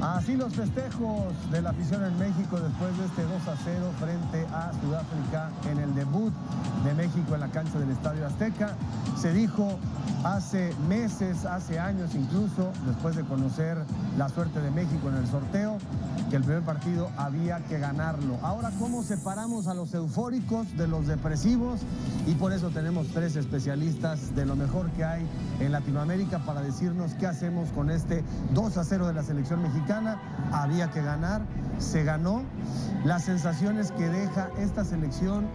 Así los festejos de la afición en México después de este 2-0 frente a Sudáfrica en el debut de México en la cancha del Estadio Azteca. Se dijo hace meses, hace años incluso, después de conocer la suerte de México en el sorteo, que el primer partido había que ganarlo. Ahora, ¿cómo separamos a los eufóricos de los depresivos? Y por eso tenemos tres especialistas de lo mejor que hay en Latinoamérica para decirnos qué hacemos con este 2-0 de la selección mexicana. Había que ganar, se ganó. Las sensaciones que deja esta selección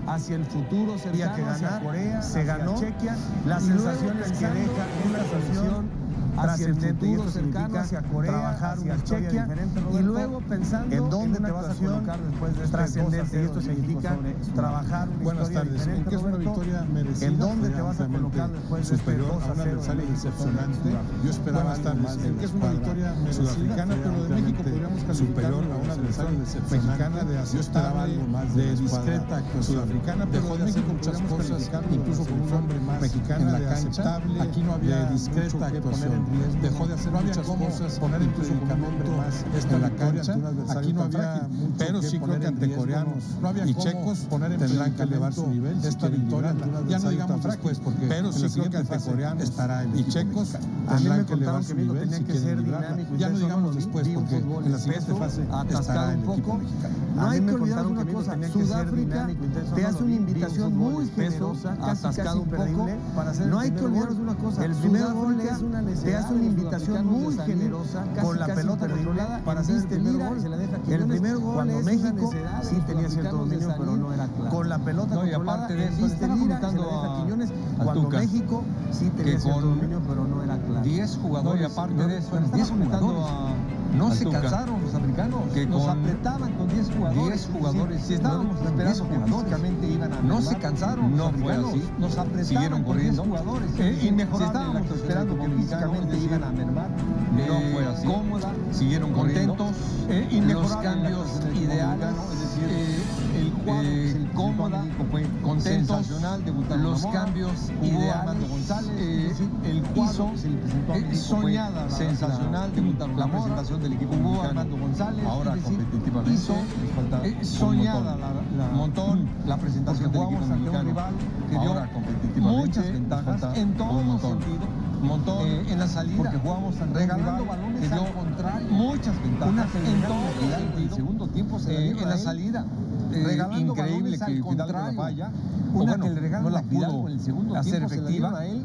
hacia el futuro cercano, había que ganar, Corea, se ganó. Chequia, las sensaciones que deja esta selección hacia el futuro cercano, hacia Corea, trabajar hacia una Chequia, y luego pensando en dónde te vas a colocar después de trascendente. Y esto significa trabajar una historia diferente. ¿En qué es una victoria merecida? ¿En dónde te vas a colocar después de este 2-0? Un adversario decepcionante. Yo esperaba estar más en que es una victoria sudafricana, pero lo de México podríamos calificarlo a un adversario mexicana de aceptable, de discreta actuación. Sudafricana, pero de México muchas cosas, incluso con un hombre más mexicana de aceptable, aquí no había de discreta actuación. Dejó de hacer muchas cosas, poner incluso con un hombre más en la cancha. Aquí no había mucho, pero sí creo que ante coreanos y checos tendrán que elevar su nivel. Esta victoria, ya no digamos después, porque pero sí creo que ante coreanos y checos tendrán que elevar su nivel si quieren librarla. Ya no digamos después, porque en la siguiente fase estará el equipo mexicano. No hay que olvidar una cosa, Sudáfrica te hace una invitación muy generosa, casi imperdible. No hay que olvidar una cosa, el primer gol es una necesidad. Te hace una invitación muy generosa, con la pelota controlada, para hacer el primer gol. El primer gol es México, sí tenía cierto dominio, pero no era claro. Con la pelota controlada, viste Lira, se la deja Quiñones, cuando México sí tenía cierto dominio, pero no era claro. 10 jugadores, y aparte de eso, 10 jugadores. No se cansaron los africanos, que nos apretaban con 10 jugadores. 10 jugadores. Si estábamos esperando que físicamente iban a mermar, no se cansaron. No fue así. Nos apretaban con 10 jugadores. Si estábamos esperando que físicamente iban a mermar, no fue así. Cómoda, siguieron contentos, los cambios ideales, es decir, el cuadro, cómoda, contentos, los cambios ideales, el piso, soñada, sensacional, la presentación del equipo mexicano, ahora competitivamente, hizo soñada la presentación del equipo mexicano, que dio muchas ventajas en todos los sentidos. En la salida, porque jugamos regalando balones al contrario, muchas ventajas en todo el segundo tiempo, en la salida, regalando increíble balones que Fidalgo la falla, una que le regaló la pudo en el segundo hacer efectiva a él,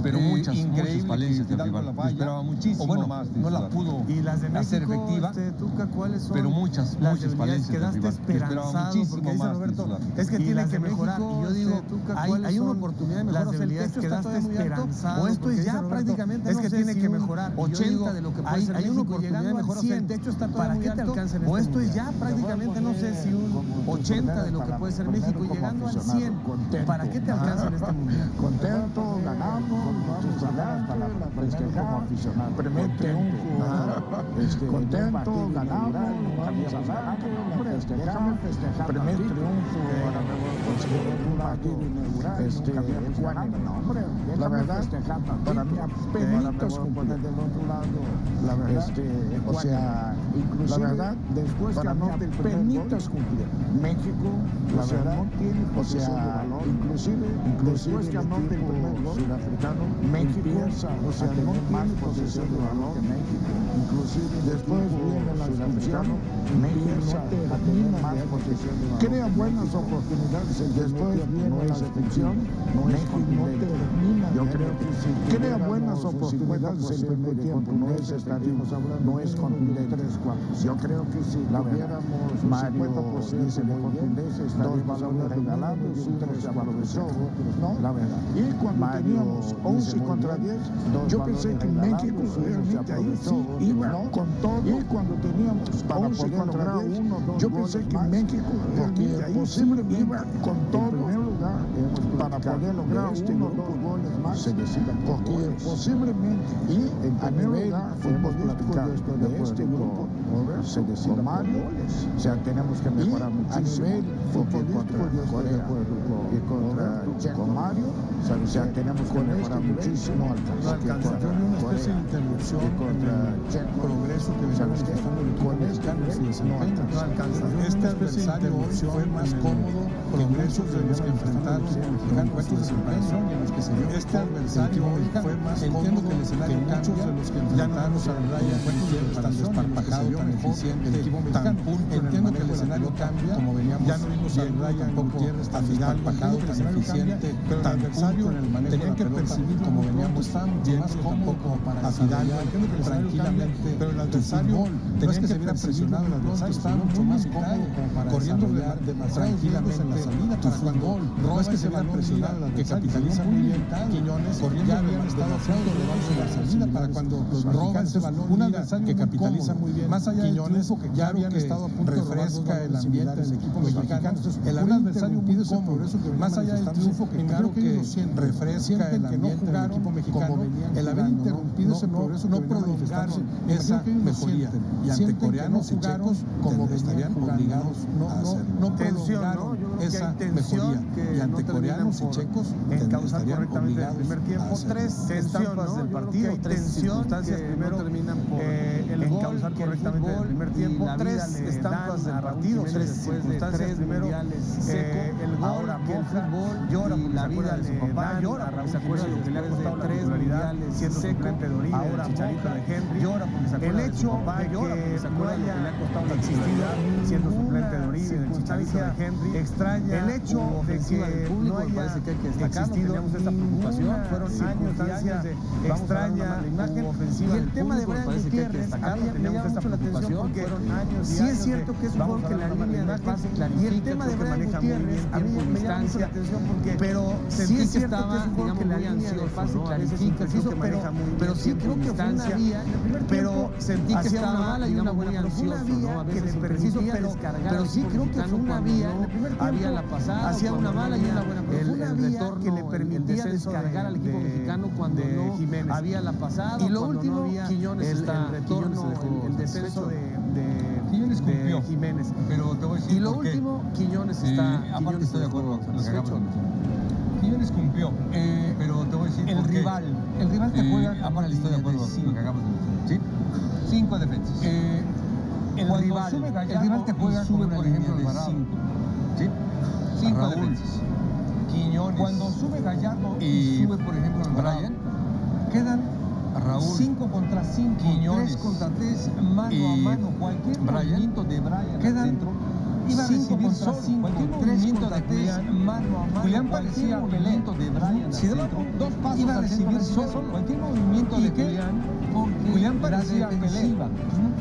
pero muchas falencias de rival. Esperaba muchísimo más. No la pudo hacer efectiva, ¿cuáles son? pero muchas falencias de rival. Esperaba muchísimo más. Roberto, es que tiene que mejorar. Y yo digo, hay una oportunidad de mejorar. O el techo quedaste esperanzado. O esto es ya prácticamente, es que tiene que mejorar. 80 de lo que puede ser México. Hay una oportunidad de mejorar. El techo está todavía muy alto. O esto es ya prácticamente, no sé si un 80 de lo que puede ser México, llegando al 100. ¿Para qué te alcanza en este mundial? Contento, ganamos. Muchas palabras para festejar, primer triunfo, contento, ganamos, vamos adelante, festejamos, primer triunfo, conseguir un partido inaugural, la verdad, para mí apenitas cumplir, la verdad, o sea, inclusive, la verdad, después para mí apenitas cumplir, México, la verdad, o sea, inclusive, después que anote el primer gol sudafricano, México, o sea, no más posesión de balón que México. Inclusive después viene la expulsión, México a tener más posesión de balón. Crea buenas oportunidades. Después viene la expulsión, México no termina. Yo creo que sí. Crea buenas oportunidades en el primer tiempo. No es estaríamos hablando, no es contundente. Yo creo que si tuviéramos Mario dice de contundencia, estaríamos hablando regalados, uno se aprovechó, no, la verdad. Y cuando teníamos 11 contra 10, yo pensé que México realmente ahí sí iba con todo. Y cuando teníamos 11 contra 10, yo pensé que México realmente ahí sí iba con todo. En primer lugar, para poder lograr uno o dos goles más, se decida porque posiblemente y a nivel futbolístico de este grupo, se decida con goles. O sea, tenemos que mejorar muchísimo. A nivel futbolístico, yo estoy de acuerdo y contra Checo Mario, o sea, tenemos que mejorar muchísimo. Yo vi una especie de interrupción en el progreso que venía manifestando el equipo mexicano y su desempeño. Esta especie de interrupción fue más cómodo progresos de los que enfrentaba el equipo mexicano en su desempeño y en los que se dio. Este adversario fue más cómodo que el escenario muchos de los que enfrentamos a Raya tan desparpajado, tan eficiente, el equipo mexicano. Entiendo que el escenario cambia, como veníamos ya no vimos a Raya Gutiérrez tan desparpajado, tan eficiente, tan adversario en el manejo de la pelota, como veníamos más cómodo para Fidalgo tranquilamente, pero el adversario tenías que se viera presionado, el adversario estaba mucho más cómodo corriendo tranquilamente en la salida para cuando no es que se viera presionado, que capitaliza muy bien Quiñones, corriendo habían estado haciendo en la salida para cuando los roban ese balón, un adversario que capitaliza muy bien más allá Quiñones, que ya habían estado a punto de refresca el ambiente del equipo mexicano, el adversario muy cómodo, más allá del triunfo que claro que refresca el ambiente del equipo mexicano, el haber interrumpido ese progreso no prolongaron esa mejoría y ante coreanos y checos como estarían obligados a hacerlo. No prolongaron esa mejoría y ante coreanos y checos encauzar correctamente el primer tiempo. Tres estampas del partido, tres circunstancias primero terminan por encauzar correctamente el primer tiempo. Tres estampas del partido, tres circunstancias primero. El gol, que el fútbol llora porque la vida de papá, llora porque se acuerda de lo que le ha costado la titularidad siendo suplente de Oribe, el Chicharito de Henry, llora porque se acuerda de su papá, de que no haya existido siendo suplente de Oribe, del Chicharito de Henry, extraña el hecho de que no haya existido esta preocupación, fueron circunstancias de extraña imagen ofensiva. Y el tema de Brian Gutiérrez, a mí me llama mucho la atención porque sí es cierto que es un gol que la línea de pase clarifica, y el tema de Brian Gutiérrez a mí me llama mucho la atención porque pero sí es cierto que es un gol que la línea de pase clarifica, pero sí creo que fue una vía, pero sentí que estaba una mala y una buena, pero fue una vía que le permitía descargar, pero sí creo que fue una vía, había la pasada, hacía una mala y una buena, pero fue una vía que le permitía descargar al equipo mexicano cuando no había la pasada, y lo último, Quiñones está el retorno, el descenso de Jiménez, pero te voy a decir, y lo último, Quiñones está, aparte estoy de acuerdo con lo que acabas de mencionar. Quiñones cumplió, pero te voy a decir el rival te juega, aparte estoy de acuerdo con lo que acabas de mencionar, ¿sí? 5 defensas. El rival te juega sube, por ejemplo, de 5, ¿sí? 5 defensas. Quiñones. Cuando sube Gallardo y sube, por ejemplo, Brian, quedan Raúl 5 contra 5, 3 contra 3, mano a mano, cualquier movimiento de Brian quedan dentro. Iba a recibir solo cualquier movimiento de Julián, mano a mano. Julián parecía movimiento de Brian. Si daba dos pasos, iba a recibir solo cualquier movimiento de Julián parecía Pelé.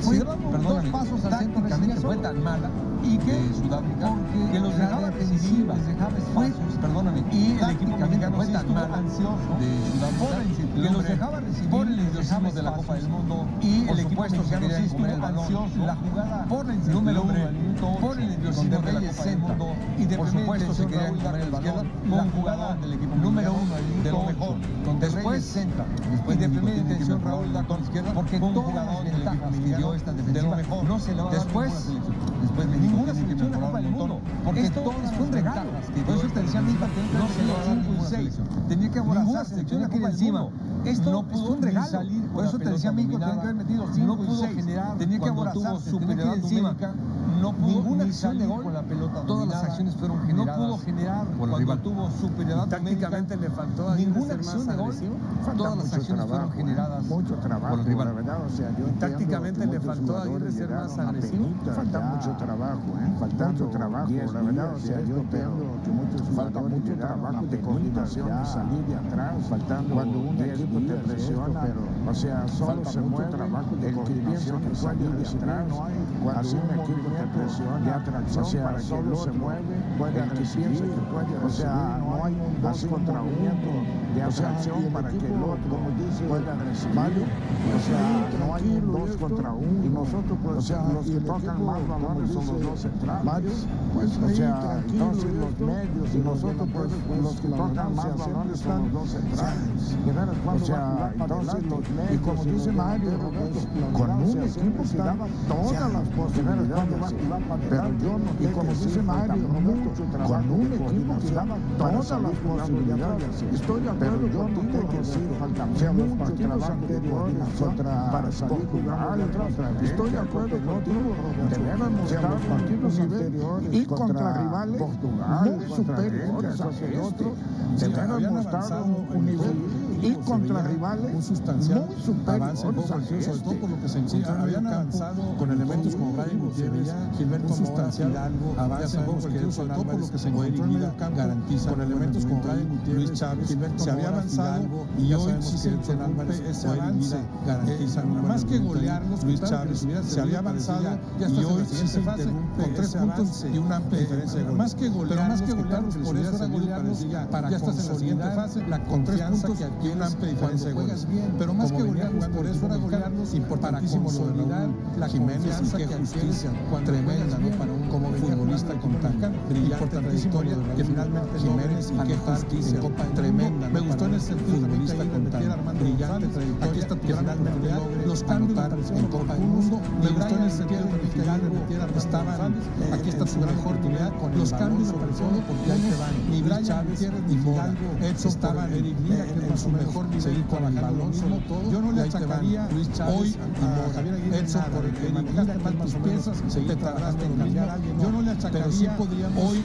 Si daba dos pasos al centro, tácticamente fue tan mala y que Sudáfrica que los dejaba recibir, les dejaba espacios, perdóname, y el equipo mexicano fue tan mal ansioso de Sudáfrica que los dejaba recibir por el entusiasmo de la Copa del Mundo y el equipo mexicano sí estuvo ansioso la jugada por la número 1 por el entusiasmo de la Copa del Mundo y de por supuesto se querían comer el balón la jugada del equipo número 1 de lo mejor después y de primera intención Raúl da con izquierda porque todas las ventajas que dio esta defensiva no se le va a dar después ninguna selección de la Copa del Mundo, porque esto fue un regalo. Por eso te decía, no se le va a dar ninguna selección. Tenía que abrazar selección aquí encima. Esto no pudo un regalo. Por eso te decía, México tenía que haber metido 5 y 6. Tenía que abrazar superioridad numérica. No pudo ninguna acción de gol con la pelota. Todas las acciones fueron generadas. No pudo generar cuando tuvo superioridad numérica. Tácticamente le faltó ninguna acción de gol. Todas las acciones fueron generadas mucho trabajo, por el rival. La verdad, o sea, yo tácticamente le faltó a Aguirre ser más agresivo. Falta mucho trabajo, falta mucho trabajo, la verdad, o sea, yo entiendo que muchos falta mucho trabajo de coordinación, de salir de atrás, faltando cuando un equipo te presiona, pero, o sea, solo se mueve trabajo de coordinación de salir de atrás, cuando un equipo te presiona, de atracción, o sea, solo se mueve, puede recibir, o sea, no hay un 2 contra 1 de atracción para que el otro pueda recibir, o sea, no hay un 2 contra 1, y nosotros, pues, o sea, los que tocan más balones son los dos centrales, pues, o sea, entonces los medios y nosotros, pues, los que tocan más balones son los dos centrales, o O sea, entonces, y como dice Mario, con un equipo que daba todas las posibilidades, pero yo no, y como dice Mario, con un equipo que daba todas las posibilidades, estoy de acuerdo contigo, o sea, los partidos anteriores para salir jugar, estoy de acuerdo contigo, debemos estar partidos anteriores y contra rivales muy superiores a estos, debemos estar un nivel y contra rivales un sustancial muy superiores avance, sobre todo por lo que se encuentra. Habían avanzado con elementos como Brian Gutiérrez, Gilberto sustancial avance, sobre todo por lo que se encontró en medio campo, con elementos como Brian Gutiérrez, Luis Chávez, se había avanzado y hoy sí se interrumpe ese avance. Más que golearlos, Luis Chávez se había avanzado y hoy sí se interrumpe con 3 puntos y una amplia diferencia de goles. Más que golearlos, por eso era golearlos para consolidar la confianza que adquiere una amplia diferencia de goles. Pero más que golearlos, por eso era golearlos para consolidar la confianza que justicia tremenda, ¿no? Para un como futbolista con tan brillante trayectoria que finalmente Jiménez y qué justicia tremenda. Me gustó en ese sentido futbolista con tan brillante trayectoria que finalmente los cambios en Copa del Mundo. Me gustó en ese sentido que Fidalgo estaban, aquí está su gran oportunidad con los cambios sobre todo porque ahí te van ni Brian Chávez ni Fidalgo estaban en su mejor nivel con el balón solo todo. Yo no le achacaría hoy a Javier Aguirre Edson porque manejaste mal tus piezas, te tardaste en cambiar a alguien. Yo no le achacaría hoy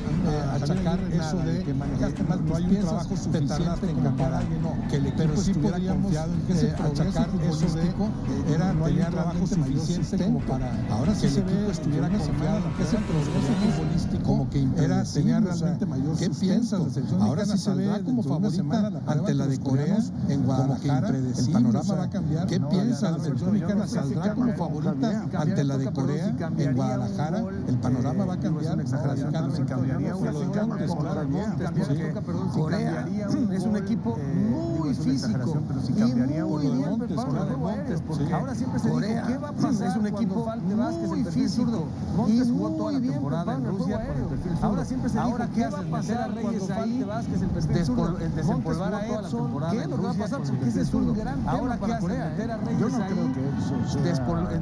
achacar eso de que manejaste mal tus piezas, te tardaste en cambiar a alguien. Que el equipo estuviera confiado en que ese achacar eso de era tener trabajo suficiente como para ahora sí que el equipo estuviera confiado en que ese progreso futbolístico como que era tenía realmente mayor ¿qué piensas de selección? Ahora sí se ve como favorita ante la de Corea en Guadalajara, el panorama va a cambiar. ¿Qué piensas? La selección mexicana saldrá como favorita ante la de Corea en Guadalajara, el panorama va a cambiar radicalmente. Corea es un equipo muy físico y muy bien preparado, porque ahora siempre se dijo, ¿qué va a pasar? Es un equipo muy físico y muy bien preparado en Rusia. Ahora siempre se dijo, ¿qué va a pasar cuando falte Vázquez, el perfil zurdo? Desempolvar a Edson, ¿qué es lo que va a pasar? Porque ese es un gran tema para Corea. Yo no creo que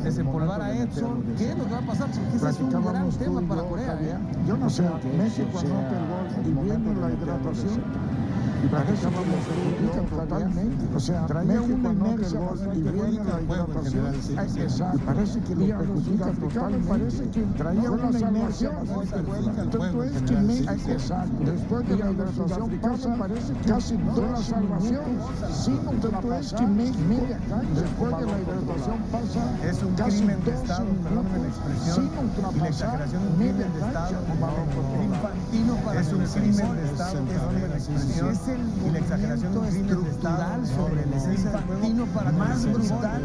desempolvar a Edson, ¿qué es lo que va a pasar? Porque ese es un gran tema para Corea. Yo no sé, México anota el gol y viene la hidratación. Y parece que lo perjudica totalmente. O sea, traía una inercia y viene la hidratación. Y parece que lo perjudica totalmente. Parece que traía una inercia. Tanto es que México, después de la hidratación, pasa casi 2 salvaciones. Tanto es que México, después de la hidratación, pasa es un crimen de Estado, perdónenme la expresión, y la exageración de un crimen de Estado, infantino para es un crimen de Estado, perdónenme la expresión, y la exageración de un crimen de Estado sobre la esencia del juego para más brutal,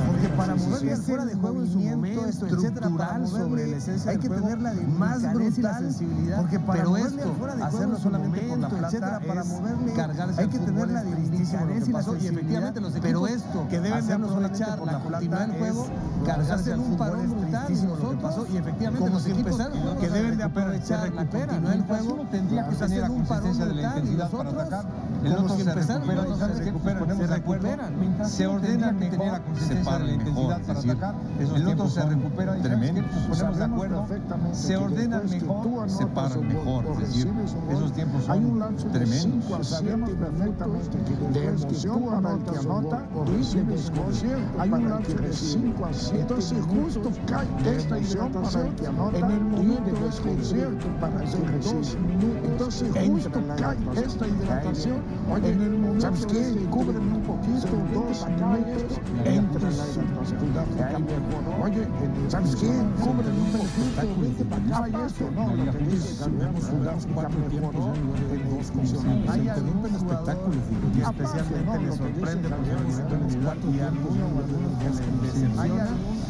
porque para mover fuera de juego en su momento estructural sobre la esencia del juego, hay que tener la más brutal sensibilidad, porque para moverle fuera de juego hacerlo solamente por la plata, para moverle cargarse hay que tener la delicadeza y la sensibilidad, y efectivamente los equipos pero esto que deben de aprovechar por la continuidad del juego, cargarse al fútbol es tristísimo lo que pasó, y efectivamente los equipos que deben de aprovechar la continuidad del juego tendría que tener la consistencia de la intensidad para atacar. El otro se recuperan, se ordenan mejor, se paran la intensidad para atacar, el otro se recupera y tremendo, nos ponemos de acuerdo, se ordenan mejor, se paran mejor, es decir, esos tiempos son tremendos. Sabemos perfectamente que de emoción para el que anota y de desconcierto hay un lapso de 5 a 7 entonces justo cae esta hidratación en el momento de desconcierto para el que recibe. Entonces justo cae esta hidratación. Oye, ¿sabes qué? Cúbreme un poquito, 2 minutos, entra la hidratación. Oye, ¿sabes qué? Cúbreme un poquito, vete para acá y esto. No, lo que dice, jugamos 4 tiempos en 2 funcionales. Se interrumpe el espectáculo y especialmente le sorprende porque el momento en los 4 tiempos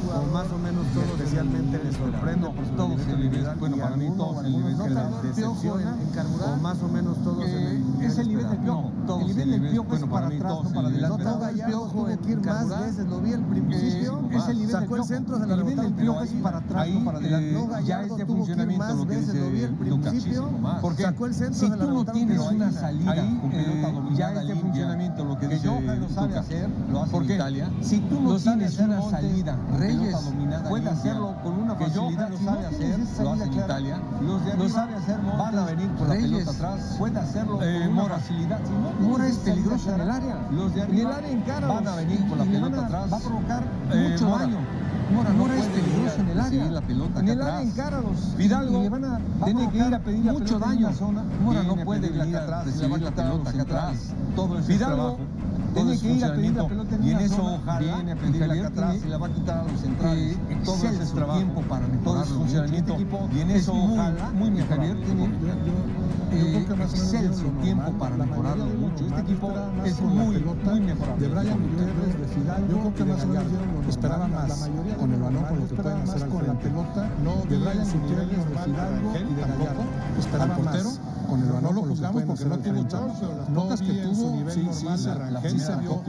o más o menos todos especialmente les sorprende por todos el nivel, bueno para mí todos el nivel que les decepciona o más o menos todos es el nivel del Piojo. El nivel del Piojo es para atrás, no para adelante. No, Gallardo tuvo que ir más veces, lo vi al principio. Es el nivel sacó el centro de la nivel del Piojo es ahí, para atrás, no para adelante. Ya este funcionamiento lo que veces, lo vi al principio. Porque sacó el centro si de la tú no tienes una salida salida con pelota dominada, ya este funcionamiento, lo que dice Johan lo sabe hacer, lo hace en Italia. Si tú no tienes una salida con pelota dominada, puede hacerlo con una facilidad, lo sabe hacer, lo hace en Italia. Lo sabe hacer, van a venir con la pelota atrás, puede hacerlo con una facilidad. Mora es peligroso en el área. Los de arriba van a venir con la pelota atrás. Va a provocar mucho daño. Mora es peligroso en el área. La pelota en el área encáralos. Fidalgo tiene que ir a pedir mucho daño. Mora no puede venir atrás, recibir la pelota acá atrás. Todo eso Fidalgo trabajo. tiene que ir a pedir la pelota y en eso ojalá viene a pedirla acá atrás y la va a quitar a los centrales. Todo ese es trabajo. Tiempo para mejorar todo su funcionamiento. Y en eso ojalá muy Javier tiene excelso tiempo para mejorarlo mucho. Este equipo es muy mejorable. De Brian Gutiérrez, de Fidalgo, yo creo que más o menos esperaba más con el balón por lo que pueden hacer con la pelota. De Brian Gutiérrez, de Fidalgo y de Gallardo. Esperaba más con el balón. No lo juzgamos porque no tuvo chance. Las pocas que tuvo, sí se vio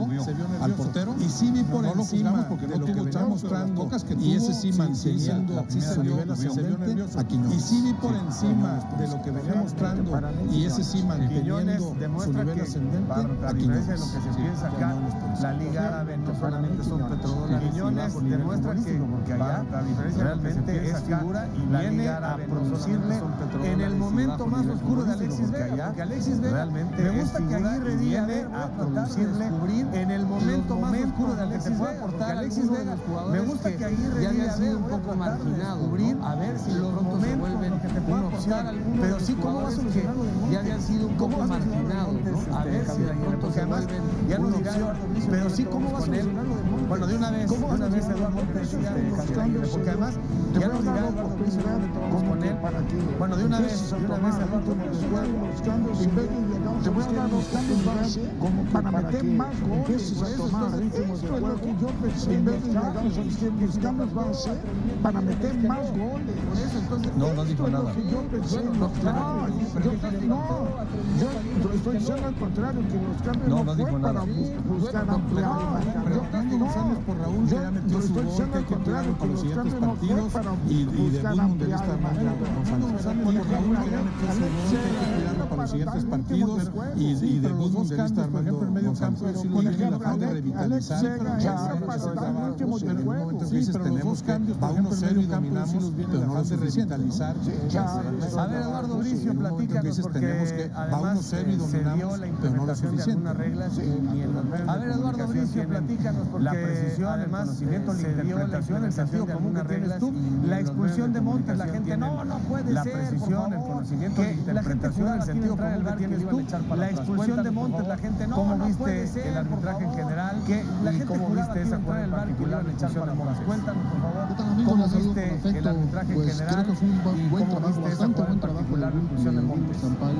al portero. Y sí vi por encima de lo que venía mostrando. Y ese sí manteniendo su nivel ascendente. Y sí vi por encima de lo que venía mostrando. Y ese sí manteniendo su nivel ascendente. A diferencia de lo que se piensa acá, la Liga Árabe no solamente son petrodólares. Quiñones demuestra que allá, a diferencia realmente es figura y viene a producirle en el momento más oscuro de Alexis Vega. Porque Alexis Vega realmente me gusta que Aguirre viene a producirle en el momento más oscuro de Alexis Vega. Porque Alexis Vega me gusta que Aguirre ya había sido un poco marginado, a ver si los momentos se vuelven una opción. Pero sí, ¿cómo va a solucionar lo de Montes? Ya habían sido un poco marginados, ¿no? A ver si de pronto se vuelven ya no dirán, pero sí, ¿cómo va a solucionar lo de Montes? Bueno, de una vez Eduardo Montes, porque además ya no dirá Eduardo Bricio con él. Bueno, de una vez Eduardo Montes. Te voy a dar los cambios base para meter más goles. Esto es lo que yo pensé en los cambios base para meter más goles. Por eso, entonces, no dijo nada. Yo pensé en los yo estoy diciendo al contrario, que los cambios no fue para buscar ampliar. Por Raúl, que ya metió su gol, que hay que cuidarlo para los siguientes partidos, y debut mundialista Armando González. Por Raúl, que ya metió su gol, que hay que cuidarlo para los siguientes partidos, y debut mundialista Armando González. Con el afán de revitalizar, tenemos que va 1-0 y dominamos, pero no lo de revitalizar. A ver, Eduardo Bricio, platícanos, porque además se dio la implementación de algunas reglas y en los medios. A ver, Eduardo Bricio, platícanos, porque la precisión, además, se dio la interpretación, el sentido común que tienes tú, la expulsión de Montes, la gente no puede ser, la precisión, el conocimiento, la interpretación, el sentido común que tienes tú, la expulsión de Montes, la gente no puede ser, el arbitraje en general, y cómo viste esa jugada en particular, la expulsión de Montes. Cuéntanos, por favor, cómo viste el arbitraje en general, creo que fue un buen trabajo, bastante buen trabajo de Wilton Sampaio.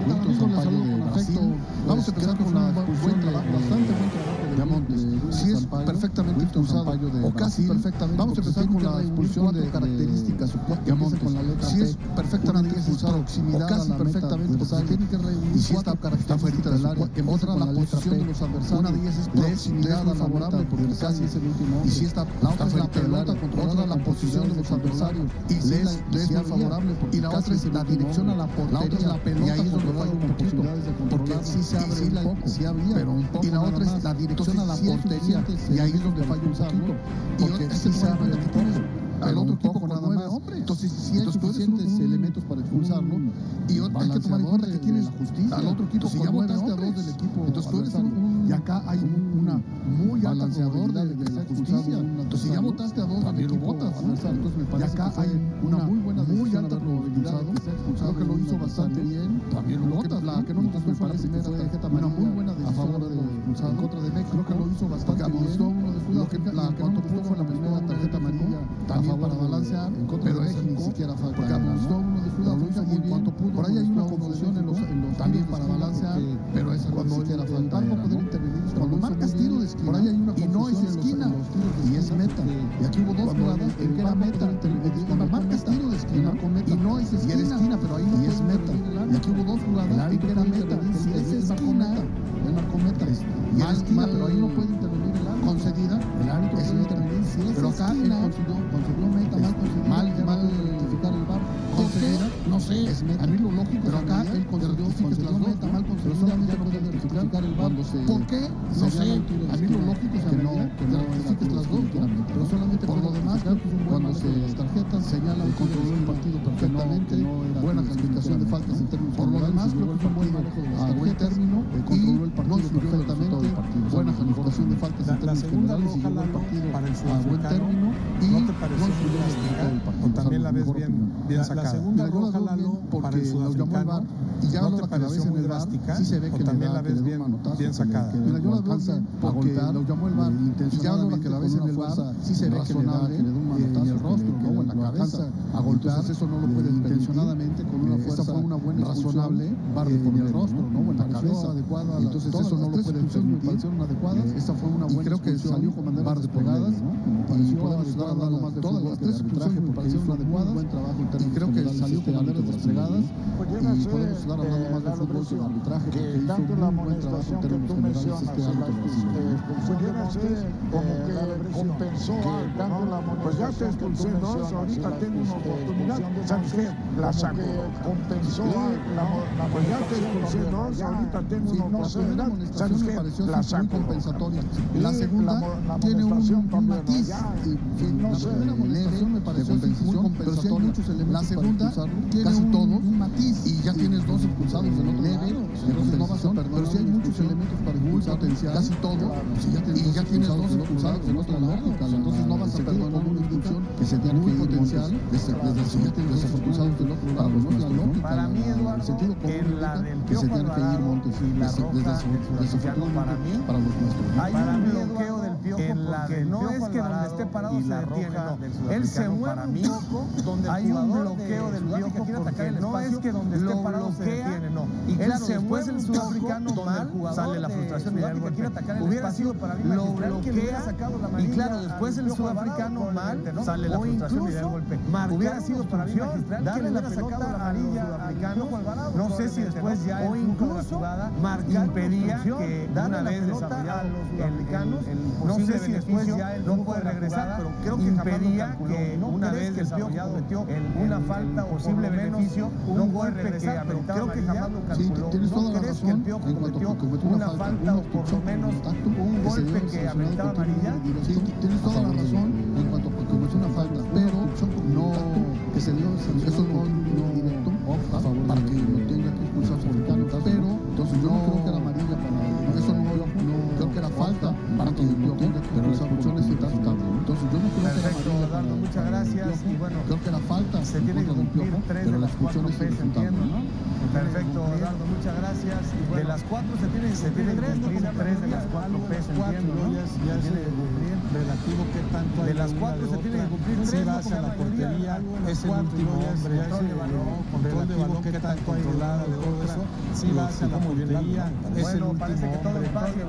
Wilton Sampaio de Brasil. Vamos a empezar con la expulsión bastante buen trabajo de Montes. Si es perfectamente expulsado o casi perfectamente, vamos a empezar con la expulsión de características de Montes. Si es perfectamente expulsado o casi perfectamente, porque tiene que reunir y si está característica del área, otra la posición de los adversarios, una de ellas es proximidad favorable porque casi es el último, y si está la otra es la pelota controlada, la posición de los adversarios, y si es muy favorable porque la otra es la dirección a la portería, la pelota, y ahí es donde falla un poquito, porque sí se abre un poco, sí había, pero un poco, y la otra es la dirección a la portería, y ahí es donde falla un poquito, porque sí se abre un poco. Al otro equipo con 9 hombres. Entonces, si hay suficientes elementos para expulsarlo, y hay que tomar en cuenta que tienes al otro equipo, si ya votaste a 2 del equipo, entonces tú eres y acá hay una muy alta probabilidad de que sea justicia. Entonces, si ya votaste a 2 del equipo, y acá hay una muy alta probabilidad de que sea expulsado. Creo que lo hizo bastante bien. También lo votas, la que no nos gustó fue la primera tarjeta amarilla, una muy buena decisión a favor de expulsado en contra de México. Creo que lo hizo bastante bien. Lo que no gustó fue la primera tarjeta amarilla también para balancear, pero ese ni siquiera falta, porque ajustó uno de Sudáfrica muy bien, por ahí hay una confusión en los también para balancear, pero ese ni siquiera falta, cuando marcas tiro de esquina, por ahí hay una confusión, y no es esquina, y es meta, y aquí hubo dos jugadas en que era meta, cuando marcas tiro de esquina, y no es esquina, pero ahí no es meta, y aquí hubo dos jugadas en que era meta, si es esquina, el marco meta, y es esquina, pero ahí no puede intervenir el árbitro, concedida, el árbitro puede intervenir, si es pero acá él consiguió meta, mal rectificar el VAR, concedida, no sé, a mí lo lógico, pero acá él concedió meta, mal concedida, solamente no puede rectificar el VAR, ¿por qué? No sé, a mí lo lógico es que no rectifiques las dos, pero solamente por lo demás, cuando las tarjetas señalan controló el partido perfectamente, buena calificación de faltas en términos por lo demás, creo que fue un buen manejo de las tarjetas, controló el partido perfectamente, buena calificación de faltas en términos generales y llevó el partido a buen término y no influyó en el partido. También la ves bien sacada. La segunda roja, Lalo, para el sudafricano, y ya ¿no te pareció muy drástica? Sí se ve que también la ves bien sacada. Mira, yo la veo bien porque lo llamó el VAR y ya ahora que la ves en el VAR, sí se ve que le da un manotazo en el rostro, ¿no? En la cabeza, a golpear. Entonces eso no lo puede intencionadamente con una fuerza fue una buena razonable VAR en el rostro, ¿no? En la cabeza adecuada. Entonces eso no lo puede permitir. Esa fue una buena creo que salió con VAR despegadas, y podemos dar hablando más de todas las tres expulsiones me parecieron adecuadas, y creo que salió con banderas desplegadas, y podemos dar hablando más de fútbol que de arbitraje, porque hizo un muy buen trabajo en términos generales este árbitro brasileño. Pudiera ser como que compensó algo, ¿no? Pues ya te expulsé dos, ahorita tengo una oportunidad, ¿sabes qué? La saco. Compensó pues ya te expulsé dos, ahorita tengo una oportunidad, ¿sabes qué? La saco. Compensatoria. La segunda tiene un matiz, no sé, la amonestación me pareció muy compensatoria. La segunda tiene un matiz y ya tienes dos expulsados del otro lado, entonces no vas a perdonar. Pero si hay muchos elementos para expulsar, casi todo, y ya tienes dos expulsados del otro lado, entonces no vas a perdonar una expulsión que se tiene muy potencial desde si ya tienes dos expulsados del otro lado, no es la lógica, para mí, Eduardo, el sentido común que se tiene que ir Montes desafortunadamente para los nuestros. Hay un bloqueo del Piojo porque no es que donde esté parado se detiene, no. Él se mueve un poco donde hay un bloqueo del Piojo porque no es que donde esté parado se detiene, no. Y claro, después el sudafricano mal sale la frustración y el golpe. Hubiera sido para mí lo bloquea y claro, después el sudafricano mal sale la frustración y el golpe. Hubiera sido para mí magistral darle la pelota amarilla al Piojo Alvarado. No sé si después ya o incluso impedía que una vez desarrollado el sudafricanos, no sé si después ya él no puede regresar, pero creo que impedía que una vez desarrollado una falta o posible beneficio, un golpe que pero creo que jamás lo calculó. Tienes toda la razón, que el Piojo cometió una falta o por lo menos un golpe que ameritaba amarilla. Sí, tienes toda la razón en cuanto a que cometió una falta, pero no que se dio eso no directo para que lo tenga que expulsar sudafricano, pero entonces yo no creo que era amarilla para eso no creo que era falta para que lo tenga que expulsar por ese tráfico. Entonces yo no creo que era amarilla. Eduardo, muchas gracias. Y bueno, creo que era falta. Se tiene que cumplir 3 de las 4 P's, entiendo, ¿no? Perfecto, Eduardo, muchas gracias. Y bueno, de las 4 se tiene que cumplir 3 de las 4 P's, entiendo, ¿no? Ya se tiene que cumplir relativo que tanto hay de las 4 se tiene que cumplir 3. Si vas a la portería, es el último hombre. Control de balón, que tan controlada, todo eso. Si vas a la portería, es el último hombre.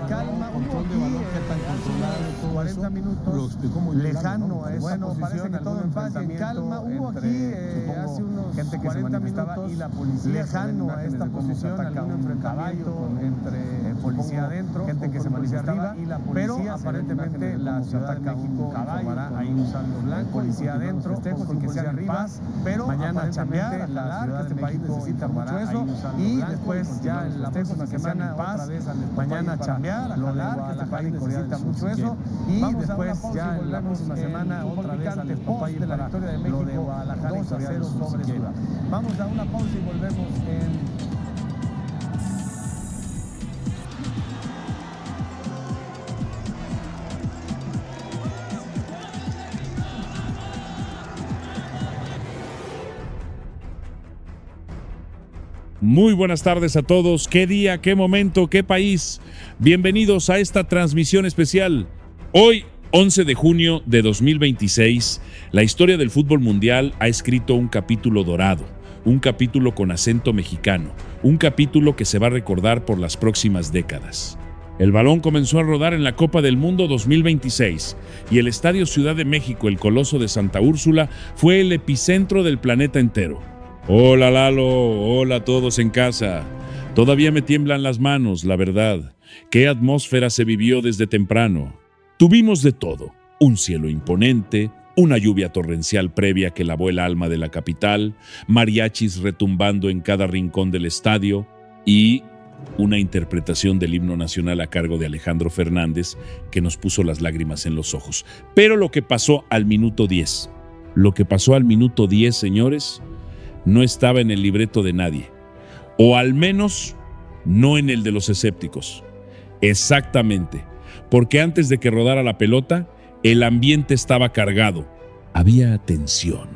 Calma, control de balón, que tan controlado, todo 40 minutos. Lo explicó muy bien. Lejano a esa bueno, parece que todo en paz y en calma. Hubo aquí hace unos gente que 40 minutos y la policía lejano a esta posición, algún enfrentamiento entre policía adentro, gente que se manifestaba y la policía, pero aparentemente la Ciudad de México informará ahí usando blanco, policía adentro, festejos y que sea arriba, pero mañana chambear, la Ciudad de México necesita mucho eso y después ya en la próxima semana otra vez mañana chambear, lo de Guadalajara necesita mucho eso y después ya en la próxima semana otra vez al Popeye de la victoria de México, lo de Guadalajara 2-0 sobre Ciudad. Vamos a una pausa y volvemos en... Muy buenas tardes a todos. Qué día, qué momento, qué país. Bienvenidos a esta transmisión especial. Hoy 11 de junio de 2026, la historia del fútbol mundial ha escrito un capítulo dorado, un capítulo con acento mexicano, un capítulo que se va a recordar por las próximas décadas. El balón comenzó a rodar en la Copa del Mundo 2026 y el Estadio Ciudad de México, el Coloso de Santa Úrsula, fue el epicentro del planeta entero. Hola Lalo, hola a todos en casa. Todavía me tiemblan las manos, la verdad. ¿Qué atmósfera se vivió desde temprano? Tuvimos de todo, un cielo imponente, una lluvia torrencial previa que lavó el alma de la capital, mariachis retumbando en cada rincón del estadio y una interpretación del himno nacional a cargo de Alejandro Fernández que nos puso las lágrimas en los ojos. Pero lo que pasó al minuto 10, señores, no estaba en el libreto de nadie, o al menos no en el de los escépticos. Exactamente, porque antes de que rodara la pelota, el ambiente estaba cargado. Había tensión.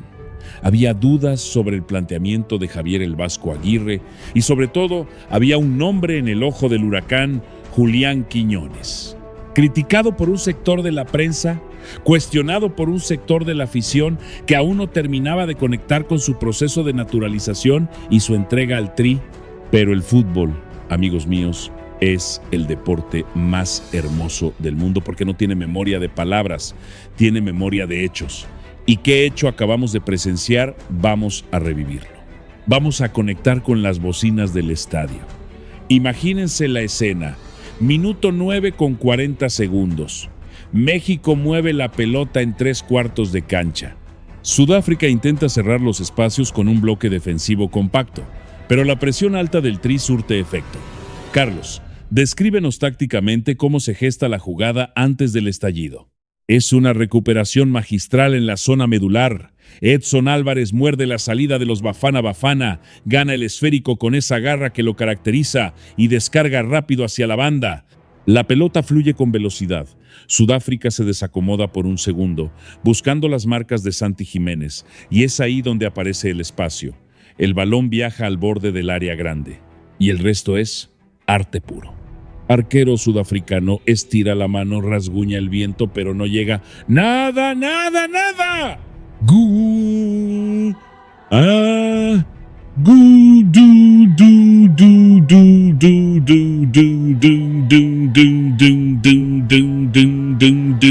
Había dudas sobre el planteamiento de Javier el Vasco Aguirre y sobre todo había un nombre en el ojo del huracán, Julián Quiñones. Criticado por un sector de la prensa, cuestionado por un sector de la afición que aún no terminaba de conectar con su proceso de naturalización y su entrega al Tri, pero el fútbol, amigos míos, es el deporte más hermoso del mundo porque no tiene memoria de palabras, tiene memoria de hechos. ¿Y qué hecho acabamos de presenciar? Vamos a revivirlo. Vamos a conectar con las bocinas del estadio. Imagínense la escena. Minuto 9 con 40 segundos. México mueve la pelota en 3/4 de cancha. Sudáfrica intenta cerrar los espacios con un bloque defensivo compacto, pero la presión alta del Tri surte efecto. Carlos, descríbenos tácticamente cómo se gesta la jugada antes del estallido. Es una recuperación magistral en la zona medular. Edson Álvarez muerde la salida de los Bafana Bafana, gana el esférico con esa garra que lo caracteriza y descarga rápido hacia la banda. La pelota fluye con velocidad. Sudáfrica se desacomoda por un segundo, buscando las marcas de Santi Jiménez, y es ahí donde aparece el espacio. El balón viaja al borde del área grande, y el resto es arte puro. Arquero sudafricano estira la mano, rasguña el viento, pero no llega. ¡Nada, nada, nada! ¡Gu! ¡Ah! ¡Gu! ¡Du, du, du, du, du, du, du, du, du, du, du, du, du, du, du, du,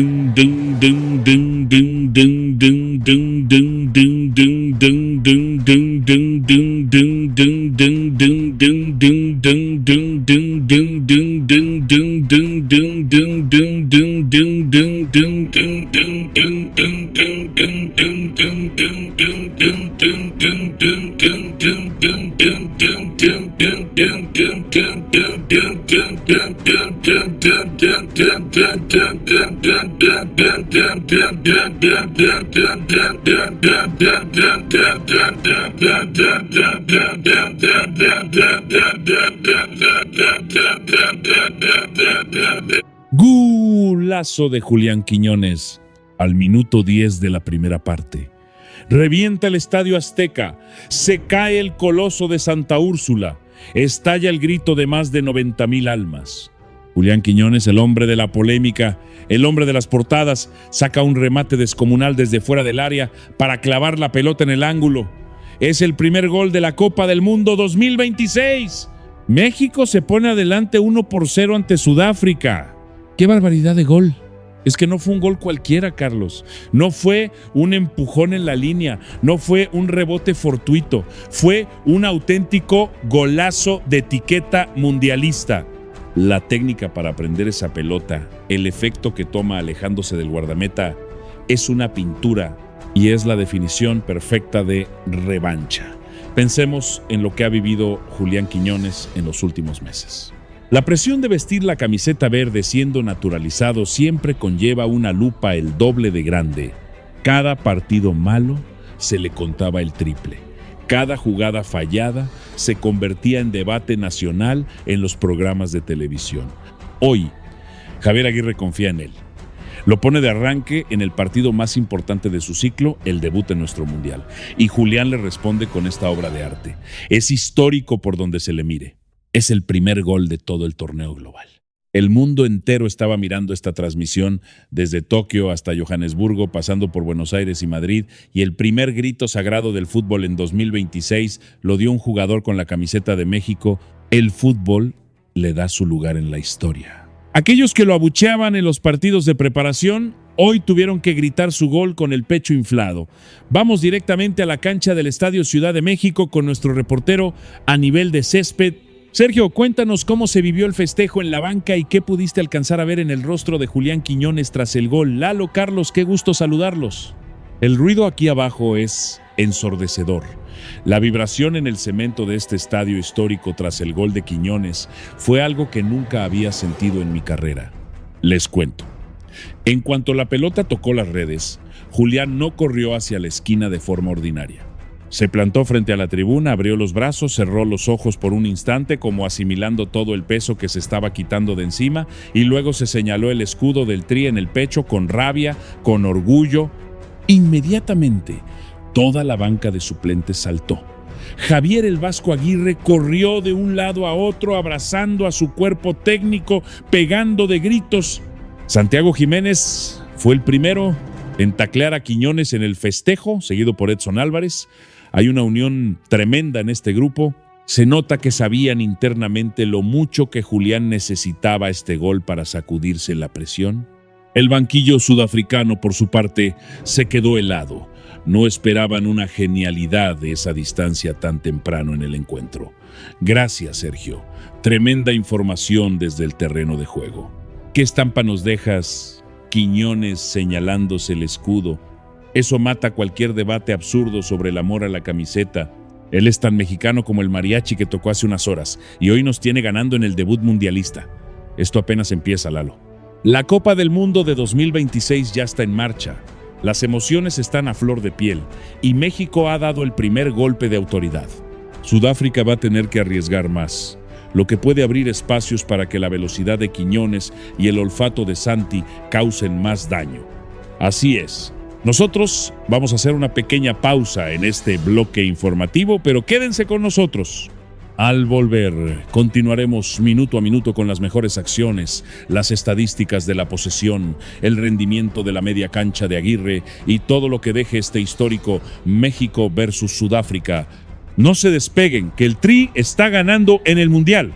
Golazo de Julián Quiñones al minuto 10 de la primera parte. Revienta el Estadio Azteca, se cae el Coloso de Santa Úrsula, estalla el grito de más de 90,000 almas. Julián Quiñones, el hombre de la polémica, el hombre de las portadas, saca un remate descomunal desde fuera del área para clavar la pelota en el ángulo. Es el primer gol de la Copa del Mundo 2026. México se pone adelante 1-0 ante Sudáfrica. ¡Qué barbaridad de gol! Es que no fue un gol cualquiera, Carlos. No fue un empujón en la línea, no fue un rebote fortuito, fue un auténtico golazo de etiqueta mundialista. La técnica para prender esa pelota, el efecto que toma alejándose del guardameta, es una pintura y es la definición perfecta de revancha. Pensemos en lo que ha vivido Julián Quiñones en los últimos meses. La presión de vestir la camiseta verde siendo naturalizado siempre conlleva una lupa el doble de grande. Cada partido malo se le contaba el triple. Cada jugada fallada se convertía en debate nacional en los programas de televisión. Hoy, Javier Aguirre confía en él. Lo pone de arranque en el partido más importante de su ciclo, el debut en nuestro mundial. Y Julián le responde con esta obra de arte. Es histórico por donde se le mire. Es el primer gol de todo el torneo global. El mundo entero estaba mirando esta transmisión desde Tokio hasta Johannesburgo, pasando por Buenos Aires y Madrid, y el primer grito sagrado del fútbol en 2026 lo dio un jugador con la camiseta de México. El fútbol le da su lugar en la historia. Aquellos que lo abucheaban en los partidos de preparación, hoy tuvieron que gritar su gol con el pecho inflado. Vamos directamente a la cancha del Estadio Ciudad de México con nuestro reportero a nivel de césped. Sergio, cuéntanos cómo se vivió el festejo en la banca y qué pudiste alcanzar a ver en el rostro de Julián Quiñones tras el gol. Lalo, Carlos, qué gusto saludarlos. El ruido aquí abajo es ensordecedor. La vibración en el cemento de este estadio histórico tras el gol de Quiñones fue algo que nunca había sentido en mi carrera. Les cuento. En cuanto la pelota tocó las redes, Julián no corrió hacia la esquina de forma ordinaria. Se plantó frente a la tribuna, abrió los brazos, cerró los ojos por un instante como asimilando todo el peso que se estaba quitando de encima, y luego se señaló el escudo del Tri en el pecho con rabia, con orgullo. Inmediatamente, toda la banca de suplentes saltó. Javier el Vasco Aguirre corrió de un lado a otro abrazando a su cuerpo técnico, pegando de gritos. Santiago Jiménez fue el primero en taclear a Quiñones en el festejo, seguido por Edson Álvarez. Hay una unión tremenda en este grupo. Se nota que sabían internamente lo mucho que Julián necesitaba este gol para sacudirse la presión. El banquillo sudafricano, por su parte, se quedó helado. No esperaban una genialidad de esa distancia tan temprano en el encuentro. Gracias, Sergio. Tremenda información desde el terreno de juego. ¿Qué estampa nos dejas, Quiñones señalándose el escudo? Eso mata cualquier debate absurdo sobre el amor a la camiseta. Él es tan mexicano como el mariachi que tocó hace unas horas y hoy nos tiene ganando en el debut mundialista. Esto apenas empieza, Lalo. La Copa del Mundo de 2026 ya está en marcha. Las emociones están a flor de piel y México ha dado el primer golpe de autoridad. Sudáfrica va a tener que arriesgar más, lo que puede abrir espacios para que la velocidad de Quiñones y el olfato de Santi causen más daño. Así es. Nosotros vamos a hacer una pequeña pausa en este bloque informativo, pero quédense con nosotros. Al volver, continuaremos minuto a minuto con las mejores acciones, las estadísticas de la posesión, el rendimiento de la media cancha de Aguirre y todo lo que deje este histórico México versus Sudáfrica. No se despeguen, que el Tri está ganando en el Mundial.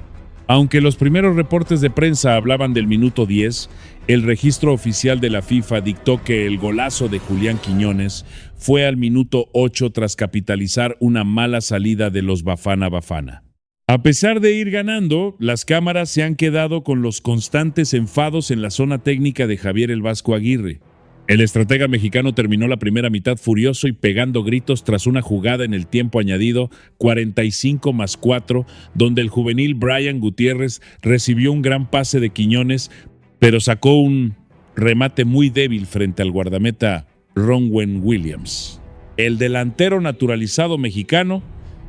Aunque los primeros reportes de prensa hablaban del minuto 10, el registro oficial de la FIFA dictó que el golazo de Julián Quiñones fue al minuto 8 tras capitalizar una mala salida de los Bafana Bafana. A pesar de ir ganando, las cámaras se han quedado con los constantes enfados en la zona técnica de Javier el Vasco Aguirre. El estratega mexicano terminó la primera mitad furioso y pegando gritos tras una jugada en el tiempo añadido 45+4, donde el juvenil Brian Gutiérrez recibió un gran pase de Quiñones, pero sacó un remate muy débil frente al guardameta Ronwen Williams. El delantero naturalizado mexicano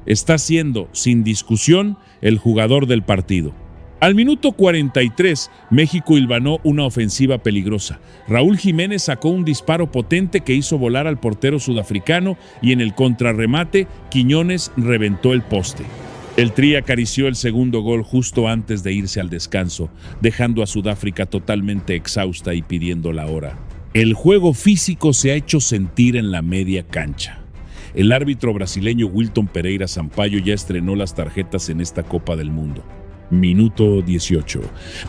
está siendo, sin discusión, el jugador del partido. Al minuto 43, México hilvanó una ofensiva peligrosa. Raúl Jiménez sacó un disparo potente que hizo volar al portero sudafricano y en el contrarremate, Quiñones reventó el poste. El Tri acarició el segundo gol justo antes de irse al descanso, dejando a Sudáfrica totalmente exhausta y pidiendo la hora. El juego físico se ha hecho sentir en la media cancha. El árbitro brasileño Wilton Pereira Sampaio ya estrenó las tarjetas en esta Copa del Mundo. Minuto 18.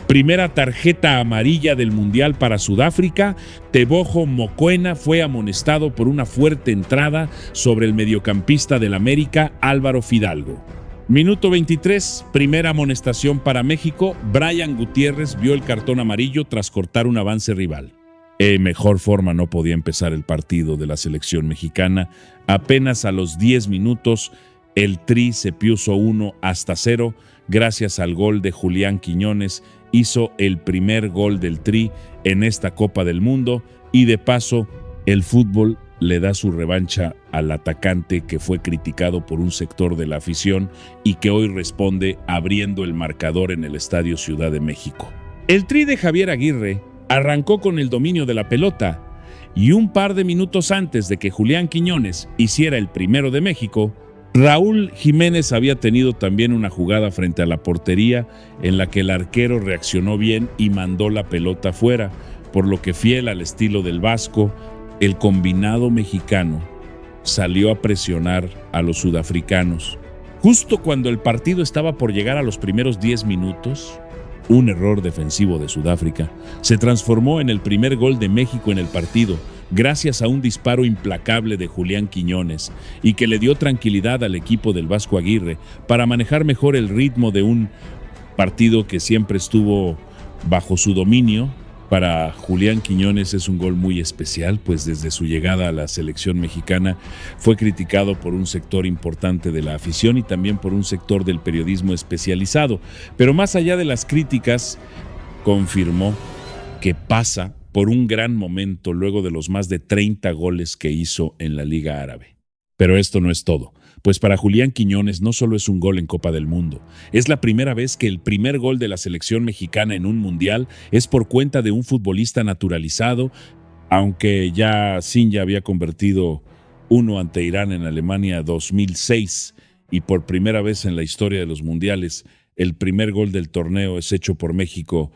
Primera tarjeta amarilla del Mundial para Sudáfrica. Teboho Mokoena fue amonestado por una fuerte entrada sobre el mediocampista del América, Álvaro Fidalgo. Minuto 23. Primera amonestación para México. Brian Gutiérrez vio el cartón amarillo tras cortar un avance rival. Mejor forma no podía empezar el partido de la selección mexicana. Apenas a los 10 minutos, el Tri se puso 1-0. Gracias al gol de Julián Quiñones, hizo el primer gol del Tri en esta Copa del Mundo y de paso el fútbol le da su revancha al atacante que fue criticado por un sector de la afición y que hoy responde abriendo el marcador en el Estadio Ciudad de México. El Tri de Javier Aguirre arrancó con el dominio de la pelota y un par de minutos antes de que Julián Quiñones hiciera el primero de México, Raúl Jiménez había tenido también una jugada frente a la portería en la que el arquero reaccionó bien y mandó la pelota fuera, por lo que, fiel al estilo del Vasco, el combinado mexicano salió a presionar a los sudafricanos. Justo cuando el partido estaba por llegar a los primeros 10 minutos, un error defensivo de Sudáfrica se transformó en el primer gol de México en el partido, gracias a un disparo implacable de Julián Quiñones, y que le dio tranquilidad al equipo del Vasco Aguirre para manejar mejor el ritmo de un partido que siempre estuvo bajo su dominio. Para Julián Quiñones es un gol muy especial, pues desde su llegada a la selección mexicana fue criticado por un sector importante de la afición y también por un sector del periodismo especializado. Pero más allá de las críticas, confirmó que pasa por un gran momento luego de los más de 30 goles que hizo en la Liga Árabe. Pero esto no es todo, pues para Julián Quiñones no solo es un gol en Copa del Mundo, es la primera vez que el primer gol de la selección mexicana en un mundial es por cuenta de un futbolista naturalizado, aunque ya Ciña había convertido uno ante Irán en Alemania 2006, y por primera vez en la historia de los mundiales, el primer gol del torneo es hecho por México